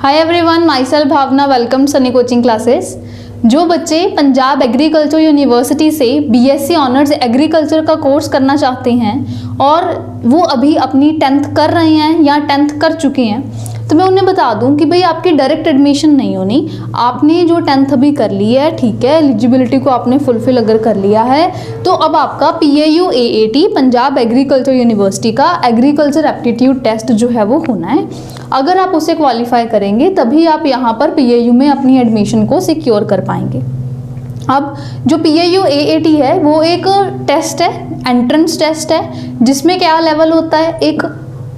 हाय everyone, myself Bhavana, welcome Sunny coaching classes. जो बच्चे Punjab agriculture university से बीएससी ऑनर्स एग्रीकल्चर का कोर्स करना चाहते हैं और वो अभी अपनी 10th कर रहे हैं या 10th कर चुके हैं, तो मैं उन्हें बता दूं कि भाई आपकी डायरेक्ट एडमिशन नहीं होनी। आपने जो 10th अभी कर ली है, ठीक है, एलिजिबिलिटी को आपने फुलफिल अगर कर लिया है, तो अब आपका PAU AAT Punjab agriculture university का एग्रीकल्चर एप्टीट्यूड टेस्ट जो है वो होना है। अगर आप उसे क्वालिफाई करेंगे तभी आप यहाँ पर PAU में अपनी एडमिशन को सिक्योर कर पाएंगे। अब जो PAU AAT है वो एक टेस्ट है, एंट्रेंस टेस्ट है, जिसमें क्या लेवल होता है, एक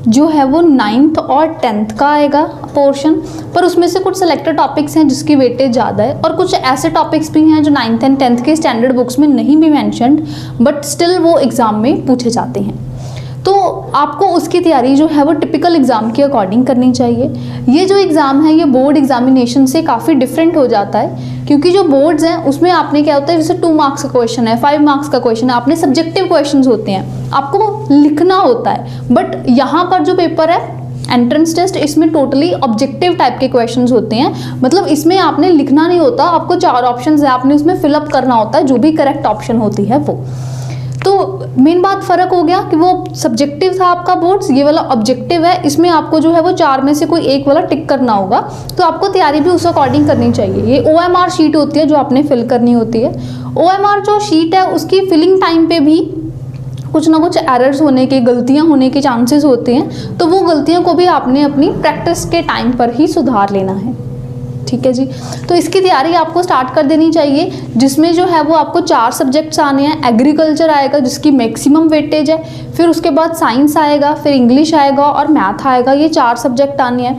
जो है वो 9th और 10th का आएगा पोर्शन, पर उसमें से कुछ सिलेक्टेड टॉपिक्स हैं जिसकी वेटेज ज़्यादा है और कुछ ऐसे टॉपिक्स भी हैं जो 9th एंड 10th के स्टैंडर्ड बुक्स में नहीं भी मैंशनड, बट स्टिल वो एग्ज़ाम में पूछे जाते हैं। तो आपको उसकी तैयारी जो है वो टिपिकल एग्ज़ाम के अकॉर्डिंग करनी चाहिए। ये जो एग्ज़ाम है ये बोर्ड एग्जामिनेशन से काफ़ी डिफरेंट हो जाता है, क्योंकि जो बोर्ड्स हैं उसमें आपने क्या होता है, जैसे 2 मार्क्स का क्वेश्चन है, 5 मार्क्स का क्वेश्चन है, आपने सब्जेक्टिव क्वेश्चंस होते हैं, आपको लिखना होता है। बट यहाँ पर जो पेपर है एंट्रेंस टेस्ट, इसमें टोटली ऑब्जेक्टिव टाइप के क्वेश्चंस होते हैं। मतलब इसमें आपने लिखना नहीं होता, आपको 4 ऑप्शंस है, आपने उसमें फिलअप करना होता है जो भी करेक्ट ऑप्शन होती है वो। तो मेन बात फ़र्क हो गया कि वो सब्जेक्टिव था आपका बोर्ड्स, ये वाला ऑब्जेक्टिव है, इसमें आपको जो है वो 4 में से कोई एक वाला टिक करना होगा। तो आपको तैयारी भी उस अकॉर्डिंग करनी चाहिए। ये OMR शीट होती है जो आपने फिल करनी होती है। OMR जो शीट है उसकी फिलिंग टाइम पे भी कुछ ना कुछ एरर्स होने के, गलतियां होने के चांसेस होते हैं, तो वो गलतियों को भी आपने अपनी प्रैक्टिस के टाइम पर ही सुधार लेना है। ठीक है जी, तो इसकी तैयारी आपको स्टार्ट कर देनी चाहिए, जिसमें जो है वो आपको 4 सब्जेक्ट्स आने हैं। एग्रीकल्चर आएगा जिसकी मैक्सिमम वेटेज है, फिर उसके बाद साइंस आएगा, फिर इंग्लिश आएगा और मैथ आएगा। ये 4 सब्जेक्ट आने हैं।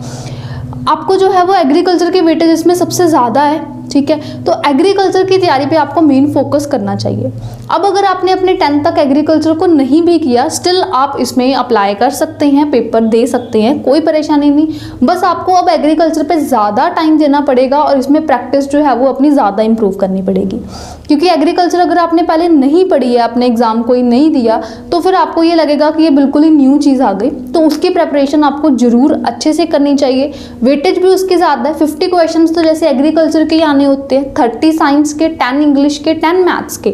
आपको जो है वो एग्रीकल्चर की वेटेज इसमें सबसे ज़्यादा है, ठीक है, तो एग्रीकल्चर की तैयारी पे आपको मेन फोकस करना चाहिए। अब अगर आपने अपने 10th तक एग्रीकल्चर को नहीं भी किया, स्टिल आप इसमें अप्लाई कर सकते हैं, पेपर दे सकते हैं, कोई परेशानी नहीं। बस आपको अब एग्रीकल्चर पे ज़्यादा टाइम देना पड़ेगा और इसमें प्रैक्टिस जो है वो अपनी ज़्यादा इंप्रूव करनी पड़ेगी, क्योंकि एग्रीकल्चर अगर आपने पहले नहीं पढ़ी है, अपने एग्जाम कोई नहीं दिया, तो फिर आपको ये लगेगा कि ये बिल्कुल ही न्यू चीज़ आ गई। तो उसकी प्रेपरेशन आपको ज़रूर अच्छे से करनी चाहिए। वेटेज भी उसकी ज़्यादा है, 50 क्वेश्चन तो जैसे एग्रीकल्चर के आने होते हैं, 30 साइंस के, 10 इंग्लिश के, 10 मैथ्स के,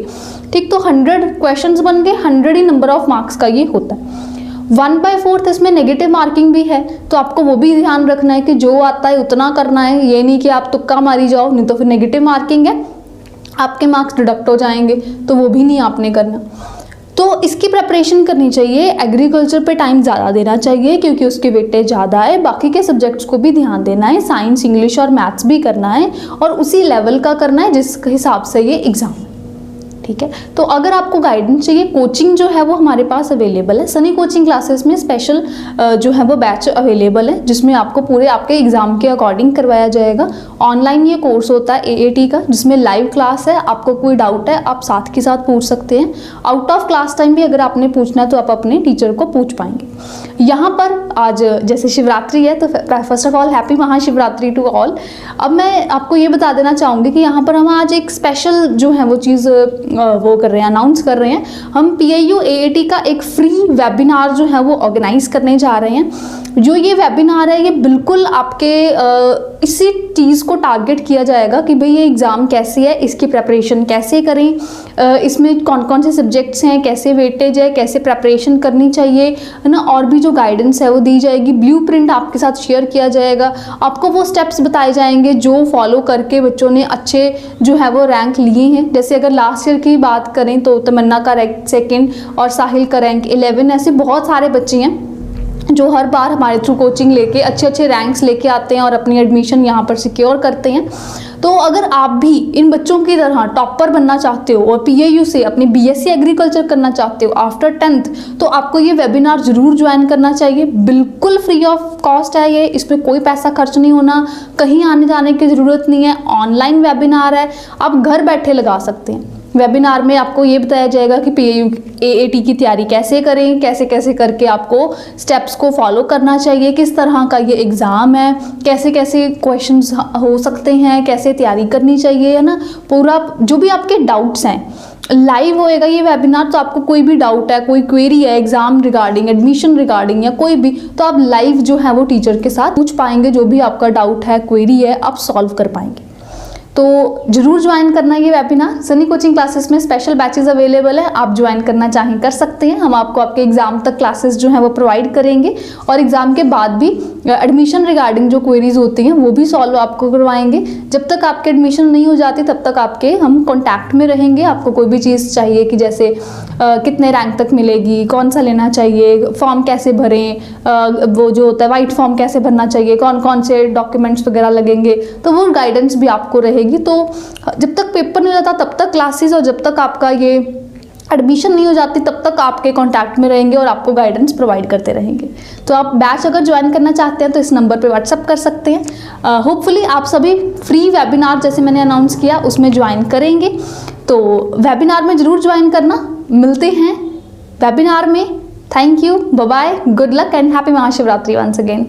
ठीक, तो 100 क्वेश्चंस बन गए, 100 ही नंबर ऑफ मार्क्स का ये होता है। 1/4 इसमें नेगेटिव मार्किंग भी है, तो आपको वो भी ध्यान रखना है कि जो आता है उतना करना है, ये नहीं कि आप तुक्का मारी जाओ, नहीं तो फिर नेगेटिव मार्किंग है, आपके मार्क्स डिडक्ट हो जाएंगे, तो वो भी नहीं आपने करना। तो इसकी प्रिपरेशन करनी चाहिए। एग्रीकल्चर पे टाइम ज़्यादा देना चाहिए क्योंकि उसकी वेटेज ज़्यादा है। बाकी के सब्जेक्ट्स को भी ध्यान देना है, साइंस, इंग्लिश और मैथ्स भी करना है और उसी लेवल का करना है जिस हिसाब से ये एग्ज़ाम है, ठीक है। तो अगर आपको गाइडेंस चाहिए, कोचिंग जो है वो हमारे पास अवेलेबल है। सनी कोचिंग क्लासेस में स्पेशल जो है वो बैच अवेलेबल है, जिसमें आपको पूरे आपके एग्जाम के अकॉर्डिंग करवाया जाएगा। ऑनलाइन ये कोर्स होता है AAT का, जिसमें लाइव क्लास है। आपको कोई डाउट है आप साथ के साथ पूछ सकते हैं। आउट ऑफ क्लास टाइम भी अगर आपने पूछना है तो आप अपने टीचर को पूछ पाएंगे। यहाँ पर आज जैसे शिवरात्रि है, तो first of all happy Mahashivratri to all. अब मैं आपको ये बता देना चाहूँगी कि यहाँ पर हम आज एक स्पेशल जो है वो चीज़ वो कर रहे हैं, अनाउंस कर रहे हैं। हम PAU AAT का एक फ्री वेबिनार जो है वो ऑर्गेनाइज करने जा रहे हैं। जो ये वेबिनार है ये बिल्कुल आपके इसी चीज़ को टारगेट किया जाएगा कि भाई ये एग्ज़ाम कैसी है, इसकी प्रेपरेशन कैसे करें, इसमें कौन कौन से सब्जेक्ट्स हैं, कैसे वेटेज है, कैसे प्रेपरेशन करनी चाहिए, है ना, और भी जो गाइडेंस है वो दी जाएगी। ब्लूप्रिंट आपके साथ शेयर किया जाएगा। आपको वो स्टेप्स बताए जाएंगे जो फॉलो करके बच्चों ने अच्छे जो है वो रैंक लिए हैं। जैसे अगर लास्ट ईयर की बात करें तो तमन्ना का रैंक 2nd और साहिल का रैंक 11। ऐसे बहुत सारे बच्चे हैं जो हर बार हमारे थ्रू कोचिंग लेके अच्छे अच्छे रैंक्स लेके आते हैं और अपनी एडमिशन यहाँ पर सिक्योर करते हैं। तो अगर आप भी इन बच्चों की तरह टॉपर बनना चाहते हो और PAU से अपनी BSc एग्रीकल्चर करना चाहते हो आफ्टर 10th, तो आपको ये वेबिनार ज़रूर ज्वाइन करना चाहिए। बिल्कुल फ्री ऑफ कॉस्ट है ये, इस पर कोई पैसा खर्च नहीं होना, कहीं आने जाने की ज़रूरत नहीं है। ऑनलाइन वेबिनार है, आप घर बैठे लगा सकते हैं। वेबिनार में आपको ये बताया जाएगा कि PAU AAT की तैयारी कैसे करें, कैसे कैसे करके आपको स्टेप्स को फॉलो करना चाहिए, किस तरह का ये एग्ज़ाम है, कैसे कैसे क्वेश्चंस हो सकते हैं, कैसे तैयारी करनी चाहिए, है ना। पूरा जो भी आपके डाउट्स हैं लाइव होएगा ये वेबिनार, तो आपको कोई भी डाउट है, कोई क्वेरी है एग्जाम रिगार्डिंग, एडमिशन रिगार्डिंग या कोई भी, तो आप लाइव जो है वो टीचर के साथ पूछ पाएंगे, जो भी आपका डाउट है, क्वेरी है, आप सॉल्व कर पाएंगे। तो जरूर ज्वाइन करना ये वेबिनार। सनी कोचिंग क्लासेस में स्पेशल बैचेस अवेलेबल है, आप ज्वाइन करना चाहें कर सकते हैं। हम आपको आपके एग्जाम तक क्लासेस जो है वो प्रोवाइड करेंगे और एग्जाम के बाद भी एडमिशन रिगार्डिंग जो क्वेरीज होती हैं वो भी सॉल्व आपको करवाएंगे। जब तक आपके एडमिशन नहीं हो जाती तब तक आपके हम कॉन्टैक्ट में रहेंगे। आपको कोई भी चीज़ चाहिए कि जैसे कितने रैंक तक मिलेगी, कौन सा लेना चाहिए, फॉर्म कैसे भरें, वो जो होता है वाइट फॉर्म कैसे भरना चाहिए, कौन कौन से डॉक्यूमेंट्स वगैरह लगेंगे, तो वो गाइडेंस भी आपको रहेगी। तो जब तक पेपर नहीं होता तब तक क्लासेस, और जब तक आपका ये एडमिशन नहीं हो जाती तब तक आपके कांटेक्ट में रहेंगे और आपको गाइडेंस प्रोवाइड करते रहेंगे। तो आप बैच अगर ज्वाइन करना चाहते हैं तो इस नंबर पे व्हाट्सअप कर सकते हैं। होपफुली आप सभी फ्री वेबिनार जैसे मैंने अनाउंस किया उसमें ज्वाइन करेंगे, तो वेबिनार में ज़रूर ज्वाइन करना। मिलते हैं वेबिनार में। Thank you, bye bye, good luck and happy Mahashivratri once again.